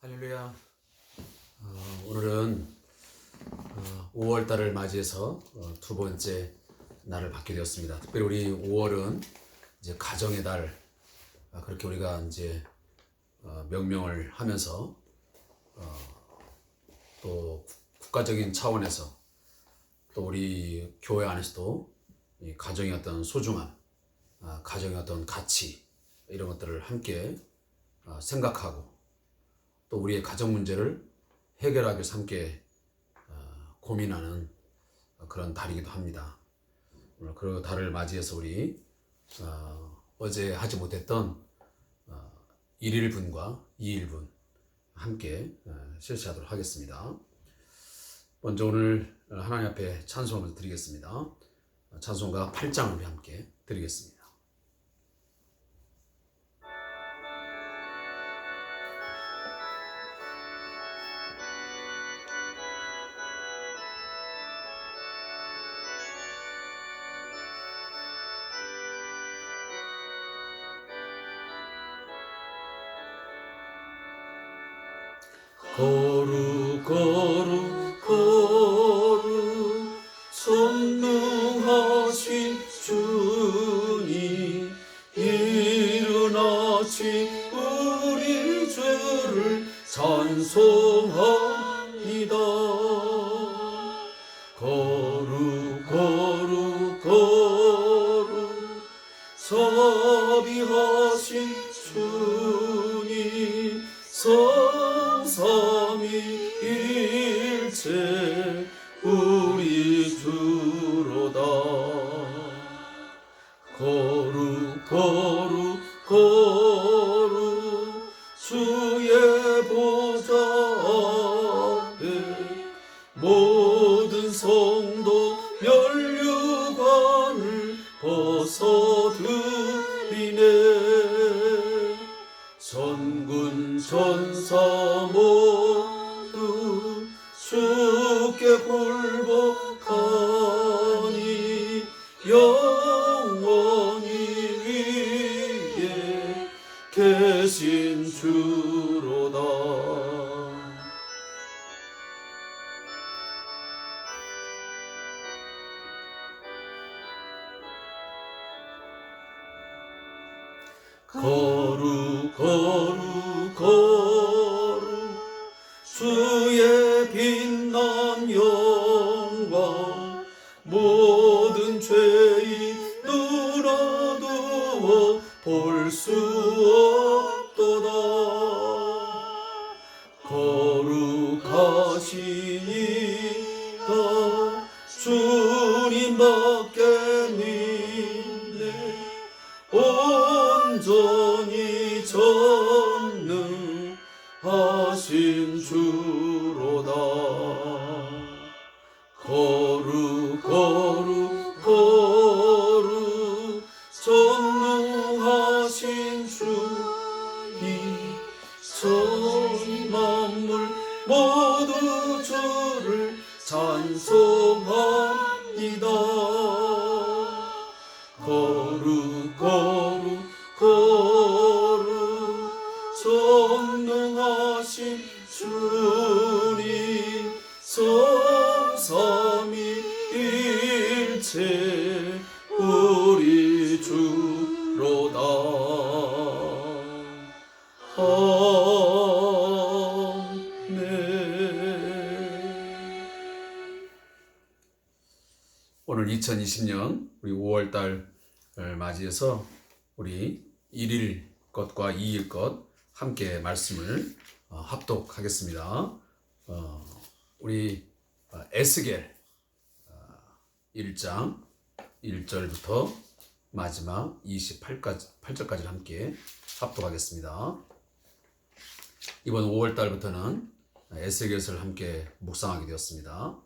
할렐루야. 오늘은 5월 달을 맞이해서 두 번째 날을 받게 되었습니다. 특별히 우리 5월은 이제 가정의 달, 그렇게 우리가 이제 명명을 하면서 또 국가적인 차원에서 또 우리 교회 안에서도 이 가정의 어떤 소중함, 가정의 어떤 가치 이런 것들을 함께 생각하고 또 우리의 가정 문제를 해결하기 위해서 함께 고민하는 그런 달이기도 합니다. 오늘 그 달을 맞이해서 우리 어제 하지 못했던 1일분과 2일분 함께 실시하도록 하겠습니다. 먼저 오늘 하나님 앞에 찬송을 드리겠습니다. 찬송가 8장을 함께 드리겠습니다. 거룩 거룩 거룩 선능하신 주님 일어나신 우리 주를 찬송합니다. 거룩 거룩 거룩 자비하신 주님 삼위일체 우리 주로다. 거룩 거룩 거룩 주의 보좌 앞에 모든 성도 면류관을 벗어드리네. 전군 전사 모두 주께 굴복하니 영원히 위에 계신 주로다. 거룩 거룩 거룩 주의 빛난 영광 모든 죄인 눈 어두워 볼 수 없도다. 거룩하시니까 주님밖에 믿네. 온전히 전능하신 주로다. 거룩 거룩 거룩 전능하신 주님 전 만물 모두 주를 찬송합니다. 거룩 거룩 거룩 전능하신 주님 삼위일체 우리 주로다. 아멘. 오늘 2020년 우리 5월달 맞이해서 우리 1일 것과 2일 것 함께 말씀을 합독하겠습니다. 우리 에스겔 1장 1절부터 마지막 28절까지 함께 합독하겠습니다. 이번 5월달부터는 에스겔서를 함께 묵상하게 되었습니다.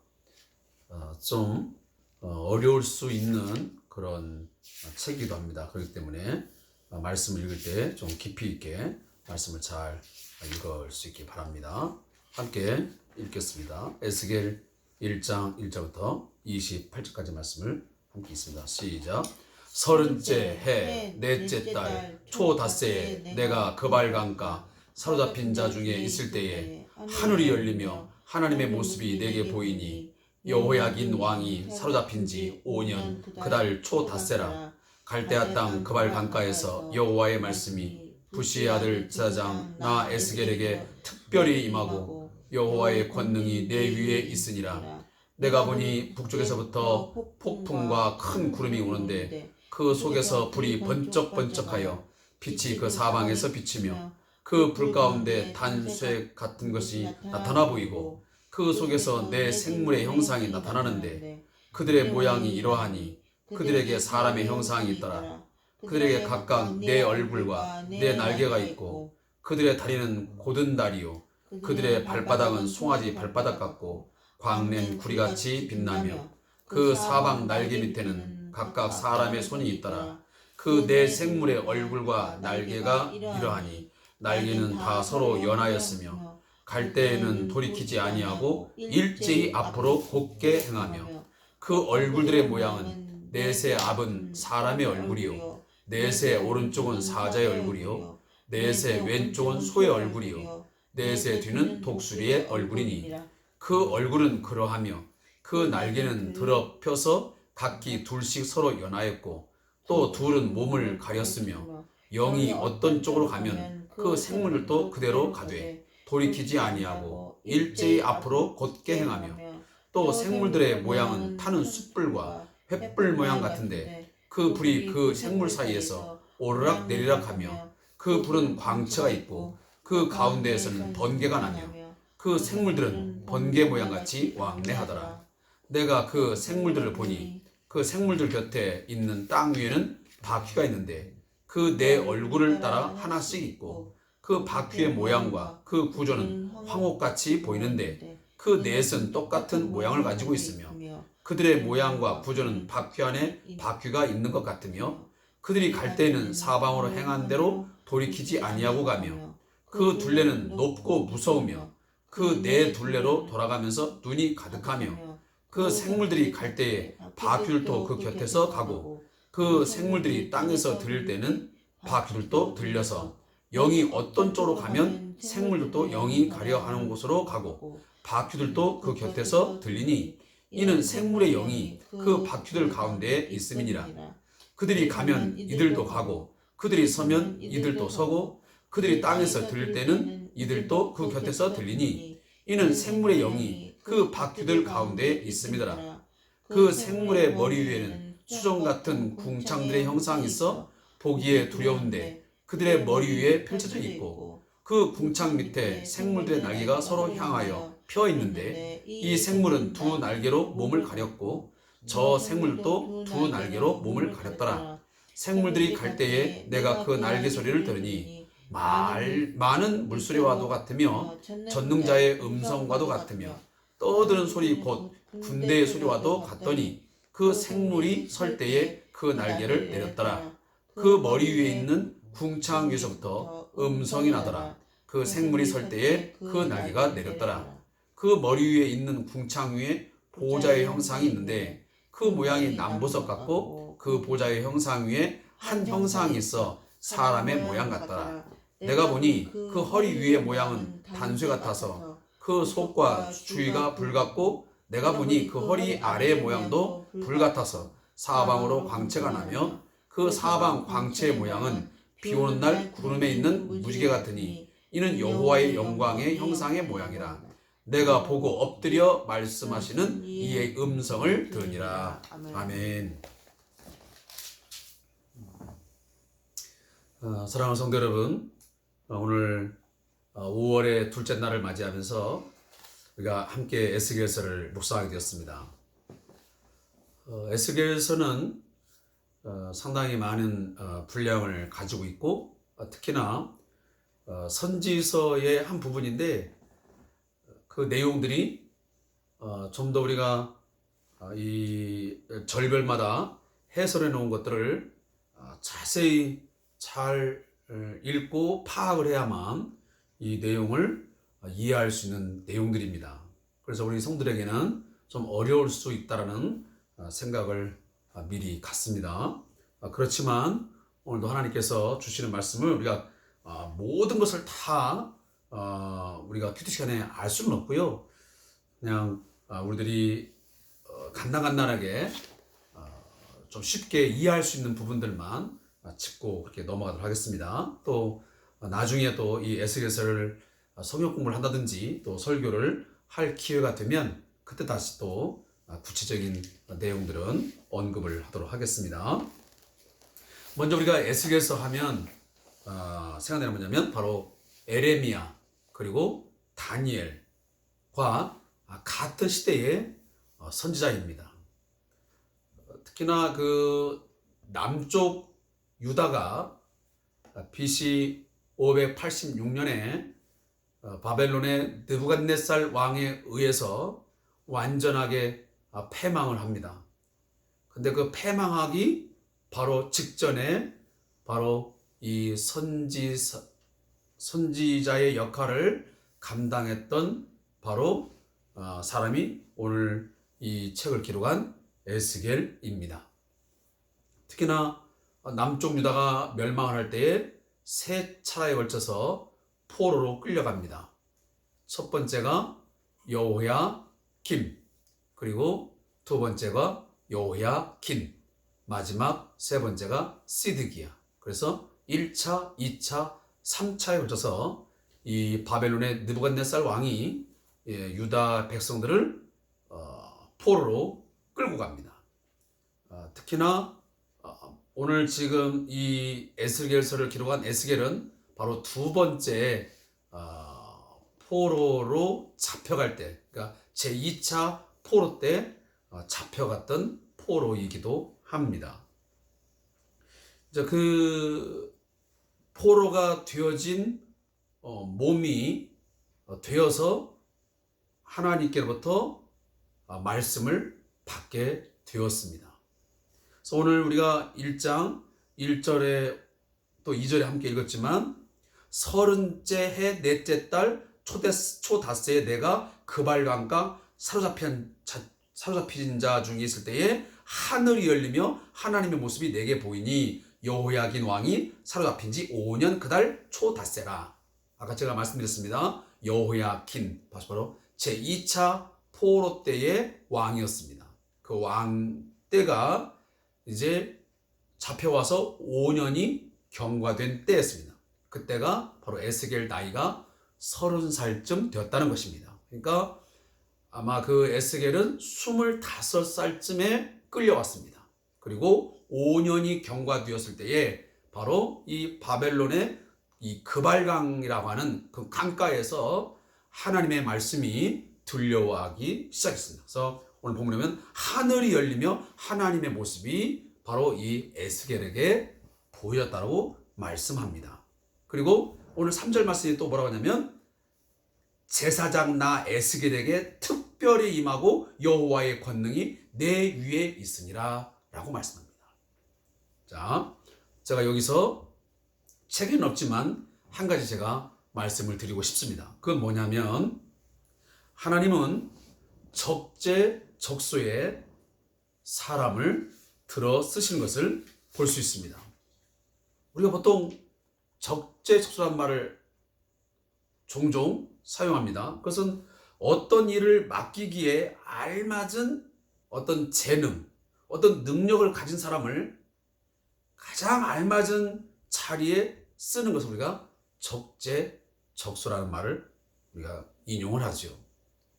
좀 어려울 수 있는 그런 책이기도 합니다. 그렇기 때문에 말씀을 읽을 때 좀 깊이 있게 말씀을 잘 읽을 수 있기 바랍니다. 함께 읽겠습니다. 에스겔 1장 1절부터 28절까지 말씀을 함께 있습니다. 시작. 서른째 해 넷째 달 초닷새에 내가 그발강가 사로잡힌 자 중에 있을 때에 하늘이 열리며 하나님의 모습이 내게 보이니 여호야긴 왕이 사로잡힌 지 5년 그달 초 닷새라. 갈대아 땅 그발 강가에서 여호와의 말씀이 부시의 아들 제사장 나 에스겔에게 특별히 임하고 여호와의 권능이 내 위에 있으니라. 내가 보니 북쪽에서부터 폭풍과 큰 구름이 오는데 그 속에서 불이 번쩍번쩍하여 빛이 그 사방에서 비치며 그 불 가운데 단쇠 같은 것이 나타나 보이고 그 속에서 내 생물의 형상이 나타나는데 그들의 모양이 이러하니 그들에게 사람의 형상이 있더라. 그들에게 각각 내 얼굴과 내 날개가 있고 그들의 다리는 곧은 다리요 그들의 발바닥은 송아지 발바닥 같고 광낸 구리같이 빛나며 그 사방 날개 밑에는 각각 사람의 손이 있더라. 그 네 생물의 얼굴과 날개가 이러하니 날개는 다 서로 연하였으며 갈 때에는 돌이키지 아니하고 일제히 앞으로 곧게 행하며 그 얼굴들의 모양은 넷의 앞은 사람의 얼굴이요 넷의 오른쪽은 사자의 얼굴이요 넷의 왼쪽은 소의 얼굴이요 넷의 뒤는 독수리의 얼굴이니 그 얼굴은 그러하며 그 날개는 더럽혀서 각기 둘씩 서로 연하였고 또 둘은 몸을 가렸으며 영이 어떤 쪽으로 가면 그 생물들도 그대로 가되 돌이키지 아니하고 일제히 앞으로 곧게 행하며 또 생물들의 모양은 타는 숯불과 횃불 모양 같은데 그 불이 그 생물 사이에서 오르락 내리락 하며 그 불은 광채가 있고 그 가운데에서는 번개가 나며 그 생물들은 번개 모양같이 왕래하더라. 내가 그 생물들을 보니 그 생물들 곁에 있는 땅 위에는 바퀴가 있는데 그 네 얼굴을 따라 하나씩 있고 그 바퀴의 모양과 그 구조는 황옥같이 보이는데 그 넷은 똑같은 모양을 가지고 있으며 그들의 모양과 구조는 바퀴 안에 바퀴가 있는 것 같으며 그들이 갈 때에는 사방으로 행한 대로 돌이키지 아니하고 가며 그 둘레는 높고 무서우며 그 네 둘레로 돌아가면서 눈이 가득하며 그 생물들이 갈 때에 바퀴들도 그 곁에서 가고 그 생물들이 땅에서 들릴 때는 바퀴들도 들려서 영이 어떤 쪽으로 가면 생물들도 영이 가려 하는 곳으로 가고 바퀴들도 그 곁에서 들리니 이는 생물의 영이 그 바퀴들 가운데에 있음이니라. 그들이 가면 이들도 가고 그들이 서면 이들도 서고 그들이 땅에서 들릴 때는 이들도 그 곁에서 들리니 이는 생물의 영이 그 바퀴들 가운데에 있음이더라. 그 생물의 머리 위에는 수정 같은 궁창들의 형상이 있어 보기에 두려운데 그들의 머리 위에 펼쳐져 있고 그 궁창 밑에 생물들의 날개가 서로 향하여 펴 있는데 이 생물은 두 날개로 몸을 가렸고 저 생물도 두 날개로 몸을 가렸더라. 생물들이 갈 때에 내가 그 날개 소리를 들으니 많은 물소리와도 같으며 전능자의 음성과도 같으며 떠드는 소리 곧 군대의 소리와도 같더니 그 생물이 설 때에 그 날개를 내렸더라. 그 머리 위에 있는 궁창 위에서부터 음성이 나더라. 그 생물이 설 때에 그 날개가 내렸더라. 그 머리 위에 있는 궁창 위에 보좌의 형상이 있는데 그 모양이 남보석 같고 그 보좌의 형상 위에 한 형상이 있어 사람의 모양 같더라. 내가 보니 그 허리 위의 모양은 단쇠 같아서 그 속과 주위가 불 같고 내가 보니 그 허리 아래의 모양도 불 같아서 사방으로 광채가 나며 그 사방 광채의 모양은 비 오는 날 구름에 있는 무지개 같으니 이는 여호와의 영광의 형상의 모양이라. 내가 보고 엎드려 말씀하시는 이의 음성을 들으니라. 아멘. 사랑하는 성도 여러분, 오늘 5월의 둘째 날을 맞이하면서 우리가 함께 에스겔서를 묵상하게 되었습니다. 에스겔서는 상당히 많은 분량을 가지고 있고 특히나 선지서의 한 부분인데 그 내용들이 좀 더 우리가 이 절별마다 해설해 놓은 것들을 자세히 잘 읽고 파악을 해야만 이 내용을 이해할 수 있는 내용들입니다. 그래서 우리 성들에게는 좀 어려울 수 있다라는 생각을 미리 갖습니다. 그렇지만 오늘도 하나님께서 주시는 말씀을 우리가 모든 것을 다 우리가 큐티 시간에 알 수는 없고요. 그냥 우리들이 간단하게 좀 쉽게 이해할 수 있는 부분들만 짚고 그렇게 넘어가도록 하겠습니다. 또 나중에 또 이 에스겔서를 성경 공부를 한다든지 또 설교를 할 기회가 되면 그때 다시 또 구체적인 내용들은 언급을 하도록 하겠습니다. 먼저 우리가 에스겔서 하면 생각나는 뭐냐면 바로 에레미야 그리고 다니엘과 같은 시대의 선지자입니다. 특히나 그 남쪽 유다가 BC 586년에 바벨론의 느부갓네살 왕에 의해서 완전하게 패망을 합니다. 근데 그 패망하기 바로 직전에 바로 이 선지자의 역할을 감당했던 바로 사람이 오늘 이 책을 기록한 에스겔입니다. 특히나 남쪽 유다가 멸망을 할 때에 세 차례에 걸쳐서 포로로 끌려갑니다. 첫 번째가 여호야김, 그리고 두 번째가 여호야긴, 마지막 세 번째가 시드기야. 그래서 1차, 2차, 3차에 걸쳐서 이 바벨론의 느부갓네살 왕이 유다 백성들을 포로로 끌고 갑니다. 특히나 오늘 지금 이 에스겔서를 기록한 에스겔은 바로 두 번째 포로로 잡혀갈 때, 그러니까 제2차 포로 때 잡혀갔던 포로이기도 합니다. 이제 그 포로가 되어진 몸이 되어서 하나님께로부터 말씀을 받게 되었습니다. 그래서 오늘 우리가 1장 1절에 또 2절에 함께 읽었지만 30째 해 넷째 달 초닷새에 내가 그발강가 사로잡힌 자 중에 있을 때에 하늘이 열리며 하나님의 모습이 내게 보이니 여호야긴 왕이 사로잡힌 지 5년 그달 초닷새라. 아까 제가 말씀드렸습니다. 여호야긴 바로 제2차 포로 때의 왕이었습니다. 그 왕 때가 이제 잡혀와서 5년이 경과된 때였습니다. 그때가 바로 에스겔 나이가 30살쯤 되었다는 것입니다. 그러니까 아마 그 에스겔은 25살쯤에 끌려왔습니다. 그리고 5년이 경과되었을 때에 바로 이 바벨론의 이 그발강이라고 하는 그 강가에서 하나님의 말씀이 들려오기 시작했습니다. 그래서 오늘 보면 하늘이 열리며 하나님의 모습이 바로 이 에스겔에게 보였다고 말씀합니다. 그리고 오늘 3절 말씀이 또 뭐라고 하냐면 제사장 나 에스겔에게 특별히 임하고 여호와의 권능이 내 위에 있으니라 라고 말씀합니다. 자, 제가 여기서 책에는 없지만 한 가지 제가 말씀을 드리고 싶습니다. 그건 뭐냐면 하나님은 적재적소에 사람을 들어 쓰시는 것을 볼 수 있습니다. 우리가 보통 적재적소란 말을 종종 사용합니다. 그것은 어떤 일을 맡기기에 알맞은 어떤 재능, 어떤 능력을 가진 사람을 가장 알맞은 자리에 쓰는 것을 우리가 적재적소라는 말을 우리가 인용을 하죠.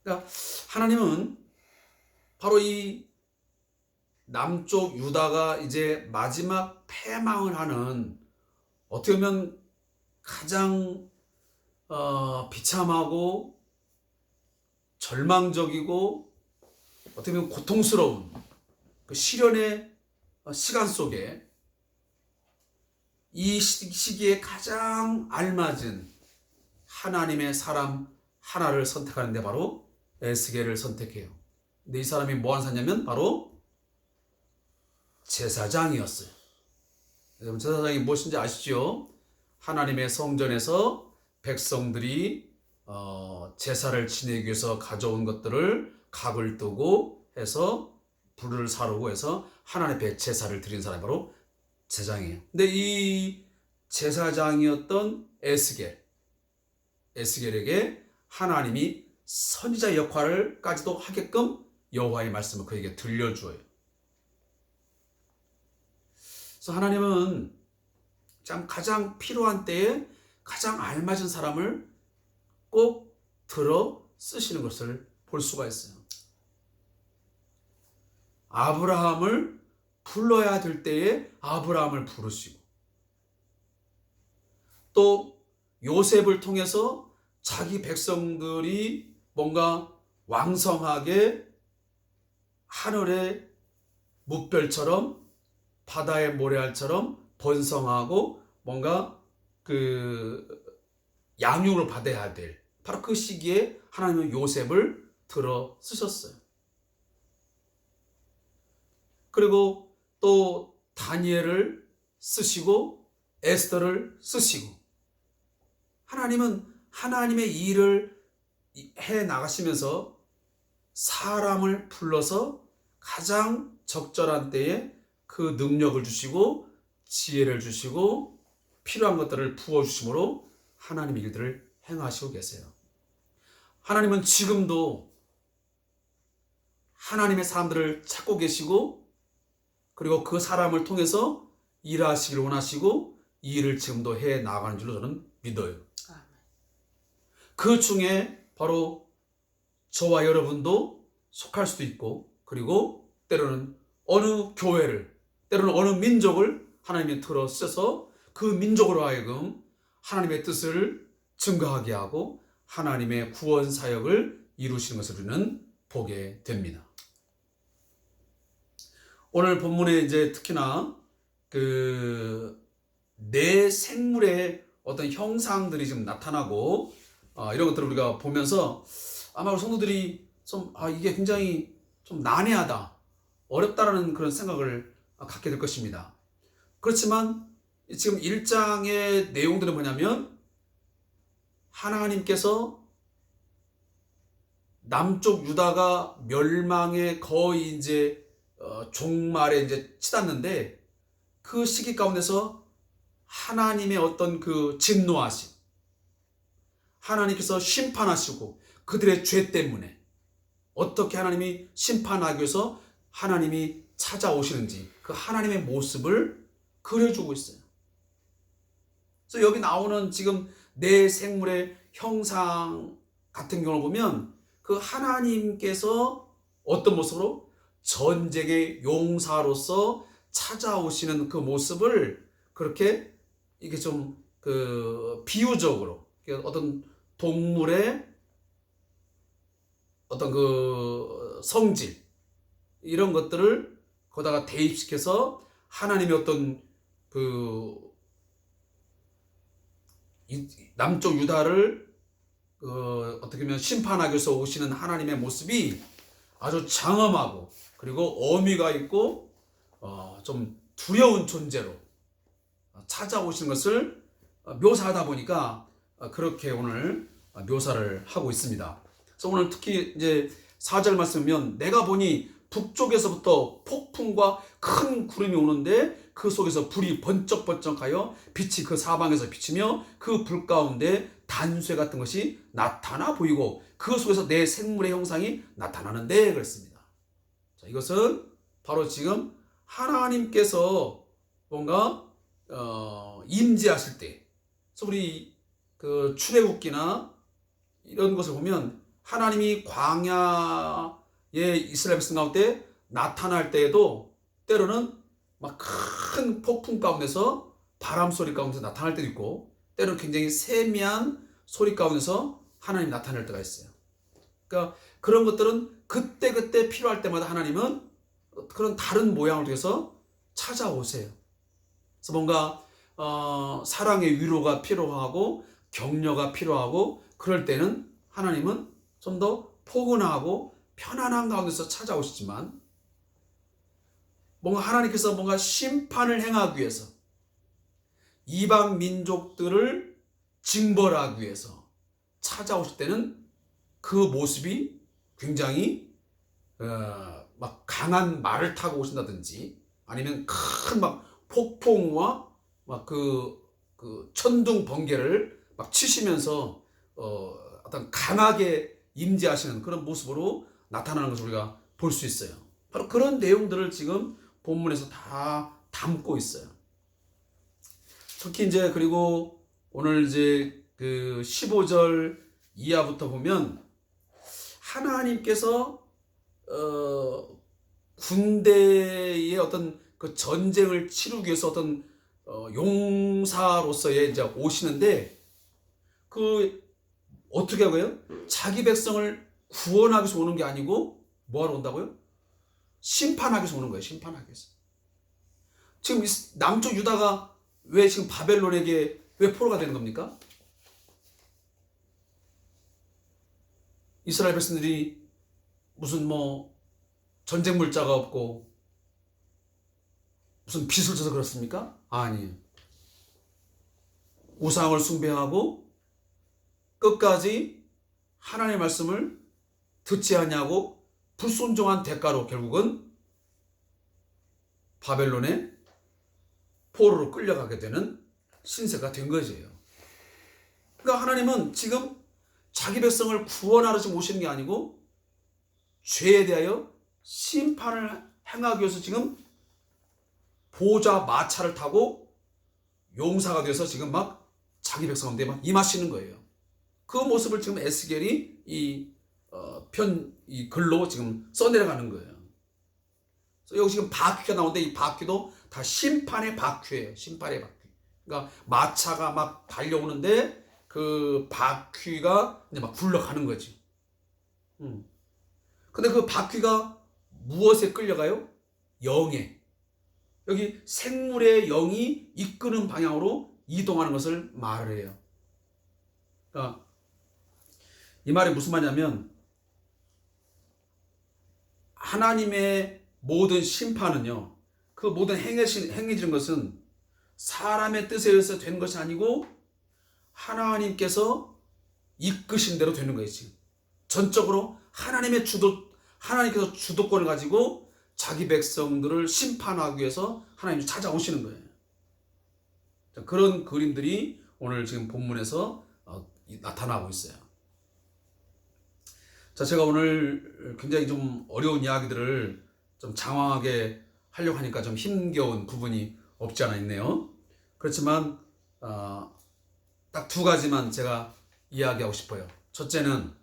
그러니까 하나님은 바로 이 남쪽 유다가 이제 마지막 패망을 하는 어떻게 보면 가장 비참하고 절망적이고 어떻게 보면 고통스러운 그 시련의 시간 속에 이 시기에 가장 알맞은 하나님의 사람 하나를 선택하는데 바로 에스겔을 선택해요. 근데 이 사람이 뭐한 사냐면 바로 제사장이었어요. 여러분 제사장이 무엇인지 아시죠? 하나님의 성전에서 백성들이 제사를 지내기 위해서 가져온 것들을 각을 뜨고 해서 불을 사르고 해서 하나님 앞에 제사를 드린 사람이 바로 제사장이에요. 근데 이 제사장이었던 에스겔에게 하나님이 선지자 역할을까지도 하게끔 여호와의 말씀을 그에게 들려주어요. 그래서 하나님은 가장 필요한 때에 가장 알맞은 사람을 꼭 들어 쓰시는 것을 볼 수가 있어요. 아브라함을 불러야 될 때에 아브라함을 부르시고, 또 요셉을 통해서 자기 백성들이 뭔가 왕성하게 하늘의 뭇별처럼 바다의 모래알처럼 번성하고 뭔가 양육을 받아야 될 바로 그 시기에 하나님은 요셉을 들어 쓰셨어요. 그리고 또 다니엘을 쓰시고 에스더를 쓰시고, 하나님은 하나님의 일을 해 나가시면서 사람을 불러서 가장 적절한 때에 그 능력을 주시고 지혜를 주시고 필요한 것들을 부어주심으로 하나님의 일들을 행하시고 계세요. 하나님은 지금도 하나님의 사람들을 찾고 계시고, 그리고 그 사람을 통해서 일하시길 원하시고 이 일을 지금도 해 나가는 줄로 저는 믿어요. 그 중에 바로 저와 여러분도 속할 수도 있고, 그리고 때로는 어느 교회를, 때로는 어느 민족을 하나님이 들어 쓰셔서 그 민족으로 하여금 하나님의 뜻을 증거하게 하고 하나님의 구원 사역을 이루시는 것을 우리는 보게 됩니다. 오늘 본문에 이제 특히나 내 생물의 어떤 형상들이 지금 나타나고 이런 것들을 우리가 보면서 아마 우리 성도들이 좀 이게 굉장히 좀 난해하다, 어렵다라는 그런 생각을 갖게 될 것입니다. 그렇지만 지금 1장의 내용들은 뭐냐면 하나님께서 남쪽 유다가 멸망에 거의 이제 종말에 이제 치닫는데, 그 시기 가운데서 하나님의 어떤 그 진노하심, 하나님께서 심판하시고 그들의 죄 때문에 어떻게 하나님이 심판하기 위해서 하나님이 찾아오시는지 그 하나님의 모습을 그려주고 있어요. 그래서 여기 나오는 지금 내 생물의 형상 같은 경우를 보면 그 하나님께서 어떤 모습으로 전쟁의 용사로서 찾아오시는 그 모습을 그렇게 이게 좀 비유적으로 어떤 동물의 어떤 그 성질 이런 것들을 거기다가 대입시켜서 하나님의 어떤 남쪽 유다를 어떻게 보면 심판하기 위해서 오시는 하나님의 모습이 아주 장엄하고 그리고 어미가 있고 좀 두려운 존재로 찾아오시는 것을 묘사하다 보니까 그렇게 오늘 묘사를 하고 있습니다. 그래서 오늘 특히 이제 4절 말씀이면 내가 보니 북쪽에서부터 폭풍과 큰 구름이 오는데 그 속에서 불이 번쩍번쩍하여 빛이 그 사방에서 비치며 그 불 가운데 단쇠 같은 것이 나타나 보이고 그 속에서 내 생물의 형상이 나타나는데 그랬습니다. 자, 이것은 바로 지금 하나님께서 뭔가 임재하실 때, 그래서 우리 그 출애굽기나 이런 것을 보면 하나님이 광야에 이스라엘 백성 가운데 나타날 때에도 때로는 막 큰 폭풍 가운데서 바람 소리 가운데서 나타날 때도 있고, 때로는 굉장히 세미한 소리 가운데서 하나님이 나타날 때가 있어요. 그러니까 그런 것들은 그때그때 필요할 때마다 하나님은 그런 다른 모양을 통해서 찾아오세요. 그래서 뭔가 사랑의 위로가 필요하고 격려가 필요하고 그럴 때는 하나님은 좀 더 포근하고 편안한 가운데서 찾아오시지만, 뭔가 하나님께서 뭔가 심판을 행하기 위해서 이방 민족들을 징벌하기 위해서 찾아오실 때는 그 모습이 굉장히 막 강한 말을 타고 오신다든지 아니면 큰 막 폭풍과 막 그 그 천둥 번개를 막 치시면서 어떤 강하게 임재하시는 그런 모습으로 나타나는 것을 우리가 볼 수 있어요. 바로 그런 내용들을 지금 본문에서 다 담고 있어요. 특히 이제 그리고 오늘 이제 그 15절 이하부터 보면 하나님께서 군대의 어떤 그 전쟁을 치르기 위해서 어떤 용사로서의 이제 오시는데 그 어떻게 하고요? 자기 백성을 구원하기 위해서 오는 게 아니고 뭐하러 온다고요? 심판하기 위해서 오는 거예요. 심판하기 위해서. 지금 남쪽 유다가 왜 지금 바벨론에게 왜 포로가 되는 겁니까? 이스라엘 백성들이 무슨 뭐 전쟁 물자가 없고 무슨 빚을 져서 그렇습니까? 아니에요. 우상을 숭배하고 끝까지 하나님의 말씀을 듣지 않냐고 불순종한 대가로 결국은 바벨론의 포로로 끌려가게 되는 신세가 된 것이에요. 그러니까 하나님은 지금 자기 백성을 구원하러 지금 오시는 게 아니고 죄에 대하여 심판을 행하기 위해서 지금 보좌 마차를 타고 용사가 돼서 지금 막 자기 백성 가운데 막 임하시는 거예요. 그 모습을 지금 에스겔이 이 글로 지금 써내려가는 거예요. 그래서 여기 지금 바퀴가 나오는데 이 바퀴도 다 심판의 바퀴예요. 심판의 바퀴. 그러니까 마차가 막 달려오는데 그 바퀴가 이제 막 굴러가는 거지. 근데 그 바퀴가 무엇에 끌려가요? 영에. 여기 생물의 영이 이끄는 방향으로 이동하는 것을 말을 해요. 그러니까 이 말이 무슨 말이냐면 하나님의 모든 심판은요, 그 모든 행해지는 것은 사람의 뜻에 의해서 되는 것이 아니고 하나님께서 이끄신 대로 되는 거예요. 지금 전적으로 하나님께서 주도권을 가지고 자기 백성들을 심판하기 위해서 하나님이 찾아오시는 거예요. 그런 그림들이 오늘 지금 본문에서 나타나고 있어요. 자, 제가 오늘 굉장히 좀 어려운 이야기들을 좀 장황하게 하려고 하니까 좀 힘겨운 부분이 없지 않아 있네요. 그렇지만 딱 두 가지만 제가 이야기하고 싶어요. 첫째는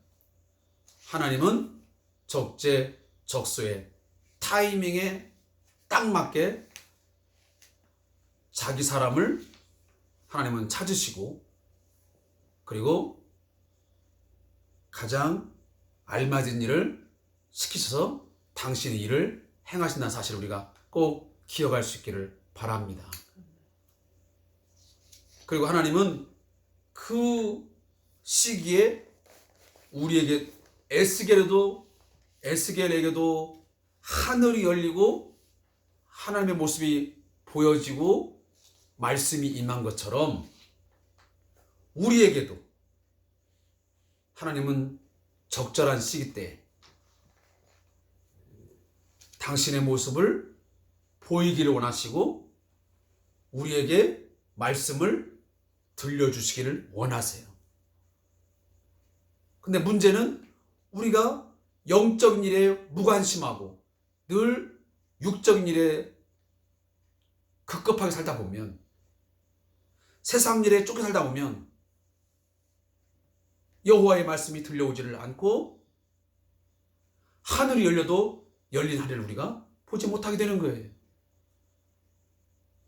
하나님은 적재적소의 타이밍에 딱 맞게 자기 사람을 하나님은 찾으시고 그리고 가장 알맞은 일을 시키셔서 당신의 일을 행하신다는 사실을 우리가 꼭 기억할 수 있기를 바랍니다. 그리고 하나님은 그 시기에 우리에게 에스겔에게도 하늘이 열리고 하나님의 모습이 보여지고 말씀이 임한 것처럼 우리에게도 하나님은 적절한 시기 때 당신의 모습을 보이기를 원하시고 우리에게 말씀을 들려주시기를 원하세요. 근데 문제는 우리가 영적인 일에 무관심하고 늘 육적인 일에 급급하게 살다 보면 세상 일에 쫓겨 살다 보면 여호와의 말씀이 들려오지를 않고 하늘이 열려도 열린 하늘을 우리가 보지 못하게 되는 거예요.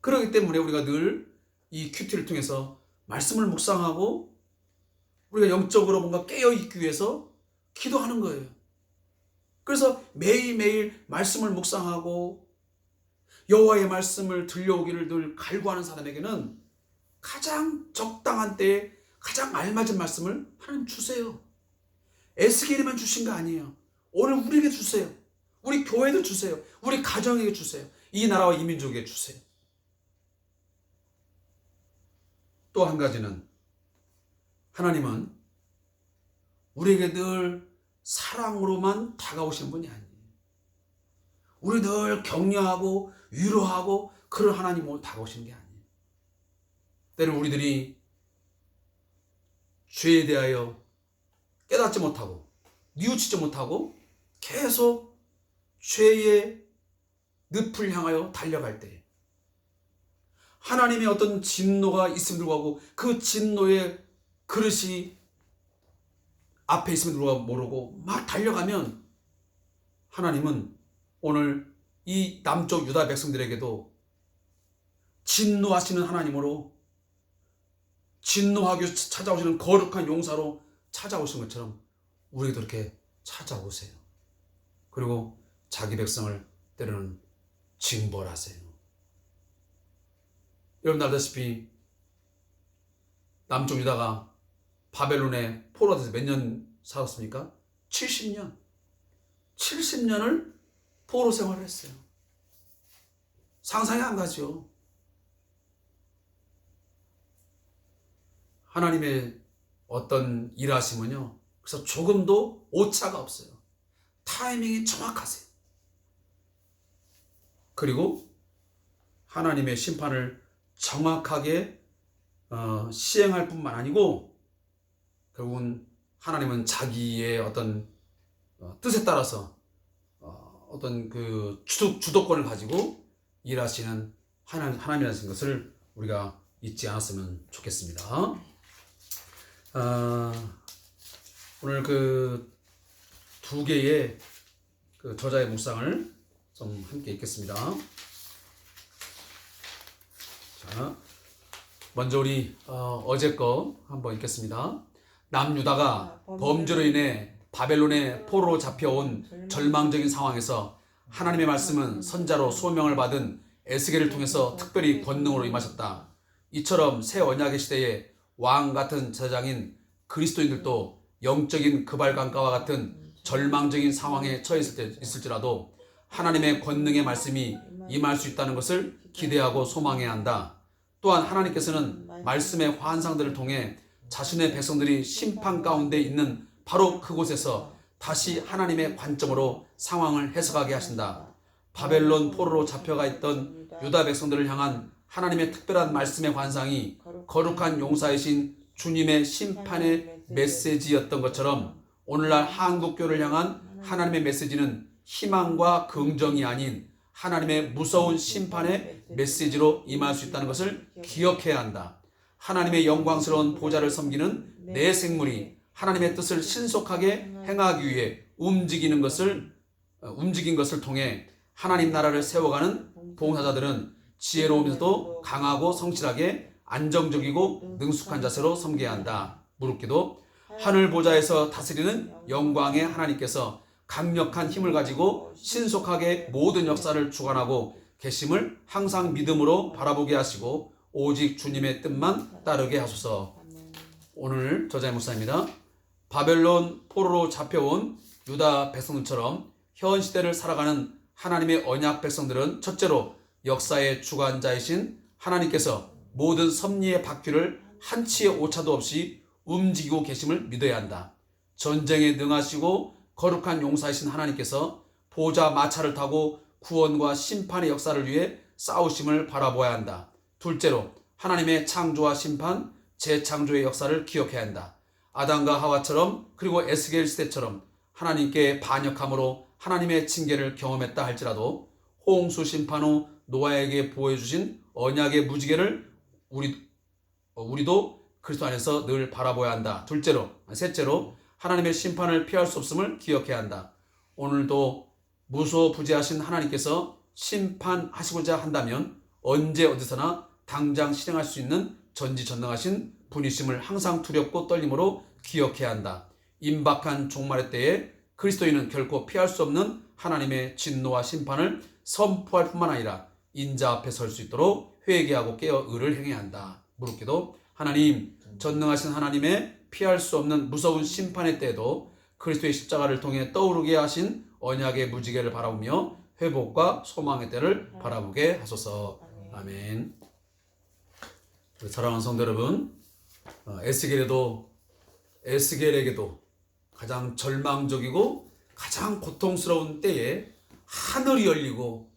그렇기 때문에 우리가 늘 이 큐티를 통해서 말씀을 묵상하고 우리가 영적으로 뭔가 깨어있기 위해서 기도하는 거예요. 그래서 매일매일 말씀을 묵상하고 여호와의 말씀을 들려오기를 늘 갈구하는 사람에게는 가장 적당한 때에 가장 알맞은 말씀을 하나님 주세요. 에스겔에만 주신 거 아니에요. 오늘 우리에게 주세요. 우리 교회도 주세요. 우리 가정에게 주세요. 이 나라와 이 민족에게 주세요. 또 한 가지는 하나님은 우리에게 늘 사랑으로만 다가오시는 분이 아니에요. 우리 늘 격려하고 위로하고 그런 하나님으로 다가오시는 게 아니에요. 때는 우리들이 죄에 대하여 깨닫지 못하고 뉘우치지 못하고 계속 죄의 늪을 향하여 달려갈 때 하나님의 어떤 진노가 있음에도 불구하고 그 진노의 그릇이 앞에 있음에도 불구하고 모르고 막 달려가면 하나님은 오늘 이 남쪽 유다 백성들에게도 진노하시는 하나님으로 진노하기 위해서 찾아오시는 거룩한 용사로 찾아오신 것처럼 우리에게도 이렇게 찾아오세요. 그리고 자기 백성을 때로는 징벌하세요. 여러분 알다시피 남쪽 유다가 바벨론의 포로에서 몇 년 살았습니까? 70년. 70년을 포로 생활을 했어요. 상상이 안 가죠. 하나님의 어떤 일하심은요, 그래서 조금도 오차가 없어요. 타이밍이 정확하세요. 그리고 하나님의 심판을 정확하게 시행할 뿐만 아니고 결국은 하나님은 자기의 어떤 뜻에 따라서 어떤 그 주도권을 가지고 일하시는 하나님이라는 것을 우리가 잊지 않았으면 좋겠습니다. 오늘 그 두 개의 그 저자의 묵상을 좀 함께 읽겠습니다. 자, 먼저 우리 어제 거 한번 읽겠습니다. 남유다가 범죄로 인해 바벨론의 포로로 잡혀온 절망적인 상황에서 하나님의 말씀은 선자로 소명을 받은 에스겔을 통해서 특별히 권능으로 임하셨다. 이처럼 새 언약의 시대에 왕 같은 제사장인 그리스도인들도 영적인 그발강가와 같은 절망적인 상황에 처해 있을지라도 하나님의 권능의 말씀이 임할 수 있다는 것을 기대하고 소망해야 한다. 또한 하나님께서는 말씀의 환상들을 통해 자신의 백성들이 심판 가운데 있는 바로 그곳에서 다시 하나님의 관점으로 상황을 해석하게 하신다. 바벨론 포로로 잡혀가 있던 유다 백성들을 향한 하나님의 특별한 말씀의 환상이 거룩한 용사이신 주님의 심판의 메시지였던 것처럼 오늘날 한국교를 향한 하나님의 메시지는 희망과 긍정이 아닌 하나님의 무서운 심판의 메시지로 임할 수 있다는 것을 기억해야 한다. 하나님의 영광스러운 보좌를 섬기는 내 생물이 하나님의 뜻을 신속하게 행하기 위해 움직인 것을 통해 하나님 나라를 세워가는 봉사자들은 지혜로우면서도 강하고 성실하게 안정적이고 능숙한 자세로 섬겨야 한다. 무릇기도 하늘 보좌에서 다스리는 영광의 하나님께서 강력한 힘을 가지고 신속하게 모든 역사를 주관하고 계심을 항상 믿음으로 바라보게 하시고 오직 주님의 뜻만 따르게 하소서. 오늘 저자의 묵상입니다. 바벨론 포로로 잡혀온 유다 백성들처럼 현 시대를 살아가는 하나님의 언약 백성들은 첫째로 역사의 주관자이신 하나님께서 모든 섭리의 바퀴를 한치의 오차도 없이 움직이고 계심을 믿어야 한다. 전쟁에 능하시고 거룩한 용사이신 하나님께서 보좌 마차를 타고 구원과 심판의 역사를 위해 싸우심을 바라보아야 한다. 둘째로 하나님의 창조와 심판, 재창조의 역사를 기억해야 한다. 아담과 하와처럼 그리고 에스겔 시대처럼 하나님께 반역함으로 하나님의 징계를 경험했다 할지라도 홍수 심판 후 노아에게 보여주신 언약의 무지개를 우리도 그리스도 안에서 늘 바라보아야 한다. 셋째로 하나님의 심판을 피할 수 없음을 기억해야 한다. 오늘도 무소부지하신 하나님께서 심판하시고자 한다면 언제 어디서나 당장 실행할 수 있는 전지전능하신 분이심을 항상 두렵고 떨림으로 기억해야 한다. 임박한 종말의 때에 그리스도인은 결코 피할 수 없는 하나님의 진노와 심판을 선포할 뿐만 아니라 인자 앞에 설 수 있도록 회개하고 깨어 의를 행해야 한다. 무릇기도 하나님, 전능하신 하나님의 피할 수 없는 무서운 심판의 때에도 그리스도의 십자가를 통해 떠오르게 하신 언약의 무지개를 바라보며 회복과 소망의 때를 바라보게 하소서. 아멘. 사랑하는 성도 여러분, 에스겔에게도 가장 절망적이고 가장 고통스러운 때에 하늘이 열리고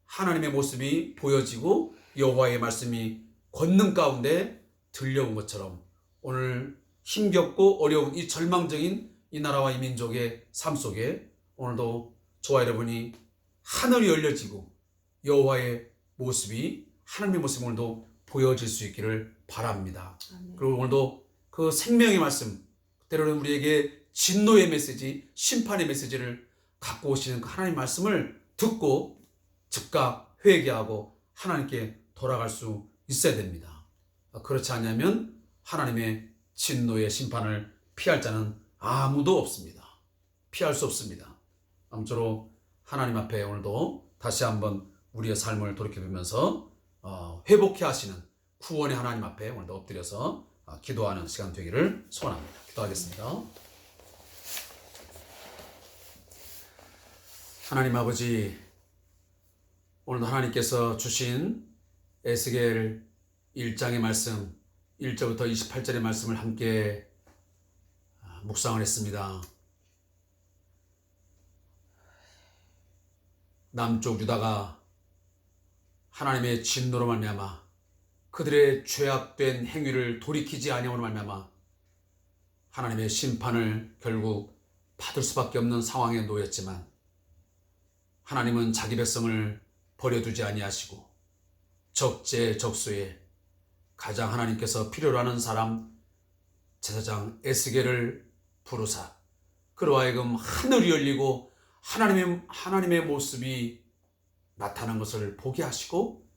하나님의 모습이 보여지고 여호와의 말씀이 권능 가운데 들려온 것처럼 오늘 힘겹고 어려운 이 절망적인 이 나라와 이 민족의 삶 속에 오늘도 저와 여러분이 하늘이 열려지고 여호와의 모습이 하나님의 모습이 오늘도 보여질 수 있기를 바랍니다. 아멘. 그리고 오늘도 그 생명의 말씀, 때로는 우리에게 진노의 메시지, 심판의 메시지를 갖고 오시는 그 하나님의 말씀을 듣고 즉각 회개하고 하나님께 돌아갈 수 있어야 됩니다. 그렇지 않으면 하나님의 진노의 심판을 피할 자는 아무도 없습니다. 피할 수 없습니다. 아무쪼록 하나님 앞에 오늘도 다시 한번 우리의 삶을 돌이켜보면서 회복해 하시는 구원의 하나님 앞에 오늘도 엎드려서 기도하는 시간 되기를 소원합니다. 기도하겠습니다. 하나님 아버지, 오늘도 하나님께서 주신 에스겔 1장의 말씀 1절부터 28절의 말씀을 함께 묵상을 했습니다. 남쪽 유다가 하나님의 진노로 말미암아 그들의 죄악된 행위를 돌이키지 아니함으로 말미암아 하나님의 심판을 결국 받을 수밖에 없는 상황에 놓였지만 하나님은 자기 백성을 버려두지 아니하시고 적재적소에 가장 하나님께서 필요로 하는 사람 제사장 에스겔을 부르사 그로 하여금 하늘이 열리고 하나님의 모습이 나타난 것을 보게 하시고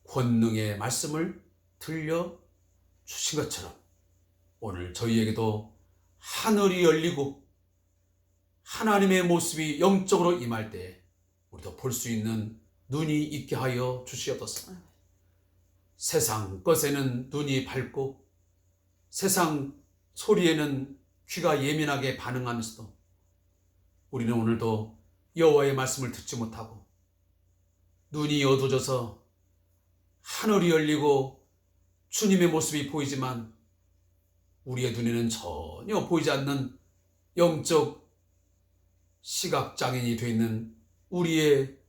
권능의 말씀을 들려주신 것처럼 오늘 저희에게도 하늘이 열리고 하나님의 모습이 영적으로 임할 때 우리도 볼 수 있는 눈이 있게 하여 주시옵소서. 세상 것에는 눈이 밝고 세상 소리에는 귀가 예민하게 반응하면서도 우리는 오늘도 여호와의 말씀을 듣지 못하고 눈이 어두워져서 하늘이 열리고 주님의 모습이 보이지만 우리의 눈에는 전혀 보이지 않는 영적 시각장애인이 되어 있는 우리의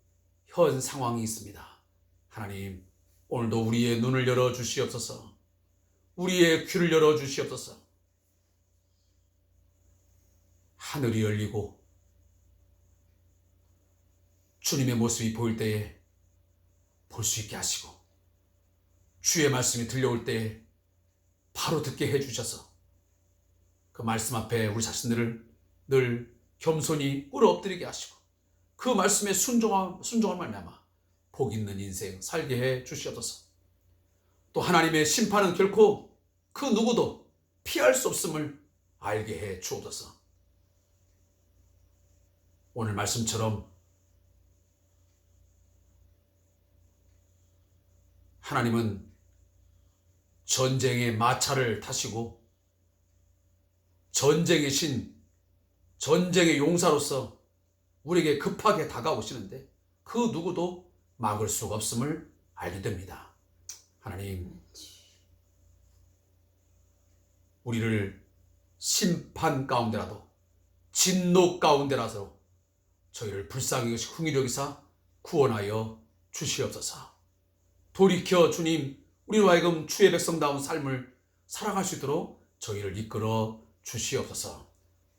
현 상황이 있습니다. 하나님, 오늘도 우리의 눈을 열어주시옵소서. 우리의 귀를 열어주시옵소서. 하늘이 열리고 주님의 모습이 보일 때에 볼 수 있게 하시고 주의 말씀이 들려올 때에 바로 듣게 해주셔서 그 말씀 앞에 우리 자신들을 늘 겸손히 꿇어 엎드리게 하시고 그 말씀에 순종할 말미암아 복 있는 인생 살게 해 주시옵소서. 또 하나님의 심판은 결코 그 누구도 피할 수 없음을 알게 해 주옵소서. 오늘 말씀처럼 하나님은 전쟁의 마차를 타시고 전쟁의 신, 전쟁의 용사로서 우리에게 급하게 다가오시는데 그 누구도 막을 수가 없음을 알게 됩니다. 하나님, 우리를 심판 가운데라도 진노 가운데라도 저희를 불쌍히 여기시고 긍휼히 여기사 구원하여 주시옵소서. 돌이켜 주님, 우리로 하여금 주의 백성다운 삶을 살아갈 수 있도록 저희를 이끌어 주시옵소서.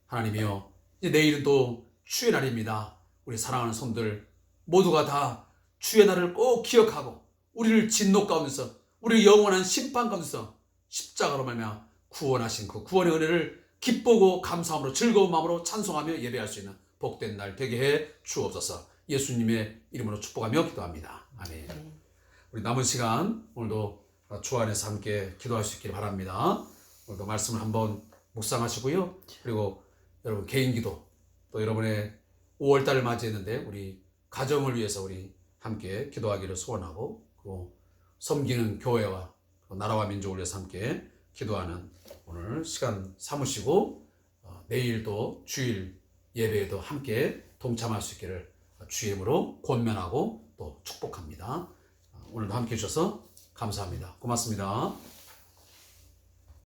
하나님이여, 이제 내일은 또 주의 날입니다. 우리 사랑하는 성들 모두가 다 주의 날을 꼭 기억하고 우리를 진노 가운데서 우리를 영원한 심판 가운데서 십자가로 말미암아 구원하신 그 구원의 은혜를 기쁘고 감사함으로 즐거운 마음으로 찬송하며 예배할 수 있는 복된 날 되게 해 주옵소서. 예수님의 이름으로 축복하며 기도합니다. 아멘. 우리 남은 시간 오늘도 주 안에서 함께 기도할 수 있기를 바랍니다. 오늘도 말씀을 한번 묵상하시고요. 그리고 여러분 개인 기도, 또 여러분의 5월달을 맞이했는데 우리 가정을 위해서 우리 함께 기도하기를 소원하고, 그리고 섬기는 교회와 나라와 민족을 위해서 함께 기도하는 오늘 시간 삼으시고 내일도 주일 예배에도 함께 동참할 수 있기를 주의 이름으로 권면하고 또 축복합니다. 오늘도 함께 해주셔서 감사합니다. 고맙습니다.